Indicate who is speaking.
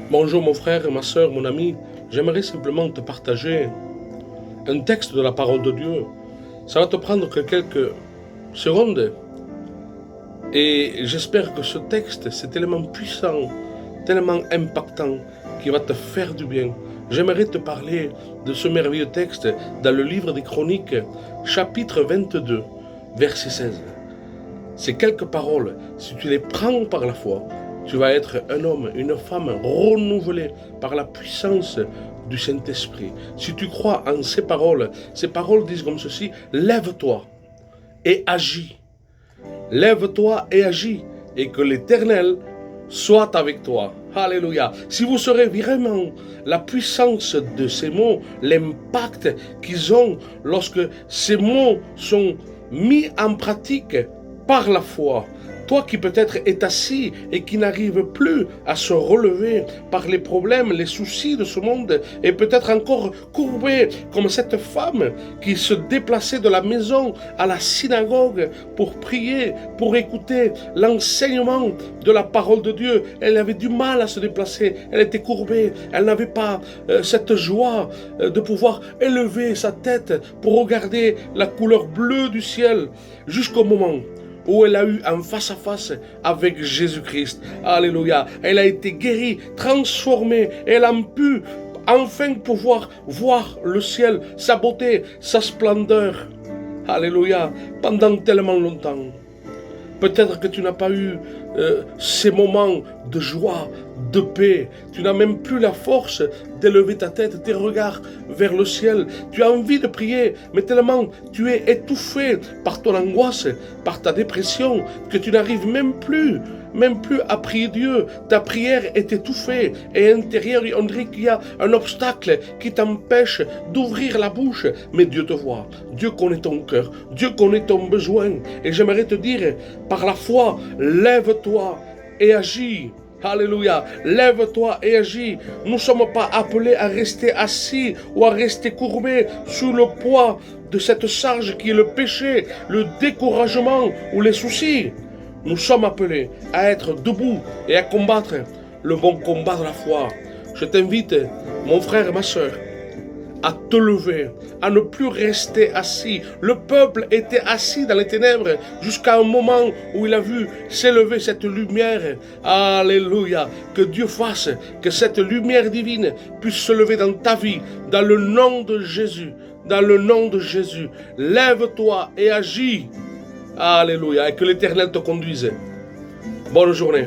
Speaker 1: Bonjour mon frère, ma soeur, mon ami. J'aimerais simplement te partager un texte de la parole de Dieu. Ça va te prendre que quelques secondes. Et j'espère que ce texte, c'est tellement puissant, tellement impactant, qui va te faire du bien. J'aimerais te parler de ce merveilleux texte dans le livre des Chroniques, chapitre 22, verset 16. Ces quelques paroles, si tu les prends par la foi, tu vas être un homme, une femme renouvelé par la puissance du Saint-Esprit. Si tu crois en ces paroles disent comme ceci: lève-toi et agis. Lève-toi et agis, et que l'Éternel soit avec toi. Alléluia. Si vous saurez vraiment la puissance de ces mots, l'impact qu'ils ont lorsque ces mots sont mis en pratique par la foi, toi qui peut-être es assis et qui n'arrive plus à se relever par les problèmes, les soucis de ce monde, et peut-être encore courbé comme cette femme qui se déplaçait de la maison à la synagogue pour prier, pour écouter l'enseignement de la parole de Dieu. Elle avait du mal à se déplacer, elle était courbée, elle n'avait pas cette joie de pouvoir élever sa tête pour regarder la couleur bleue du ciel, jusqu'au moment où elle a eu un face-à-face avec Jésus-Christ. Alléluia. Elle a été guérie, transformée. Elle a pu enfin pouvoir voir le ciel, sa beauté, sa splendeur. Alléluia. Pendant tellement longtemps. Peut-être que tu n'as pas eu ces moments de joie, de paix. Tu n'as même plus la force d'élever ta tête, tes regards vers le ciel. Tu as envie de prier, mais tellement tu es étouffé par ton angoisse, par ta dépression, que tu n'arrives même plus à prier Dieu. Ta prière est étouffée et intérieure, on dirait qu'il y a un obstacle qui t'empêche d'ouvrir la bouche. Mais Dieu te voit, Dieu connaît ton cœur, Dieu connaît ton besoin. Et j'aimerais te dire, par la foi, lève-toi et agis. Alléluia, lève-toi et agis. Nous ne sommes pas appelés à rester assis ou à rester courbés sous le poids de cette charge qui est le péché, le découragement ou les soucis. Nous sommes appelés à être debout et à combattre le bon combat de la foi. Je t'invite, mon frère et ma soeur, à te lever, à ne plus rester assis. Le peuple était assis dans les ténèbres jusqu'à un moment où il a vu s'élever cette lumière. Alléluia. Que Dieu fasse que cette lumière divine puisse se lever dans ta vie, dans le nom de Jésus. Dans le nom de Jésus. Lève-toi et agis. Alléluia. Et que l'Éternel te conduise. Bonne journée.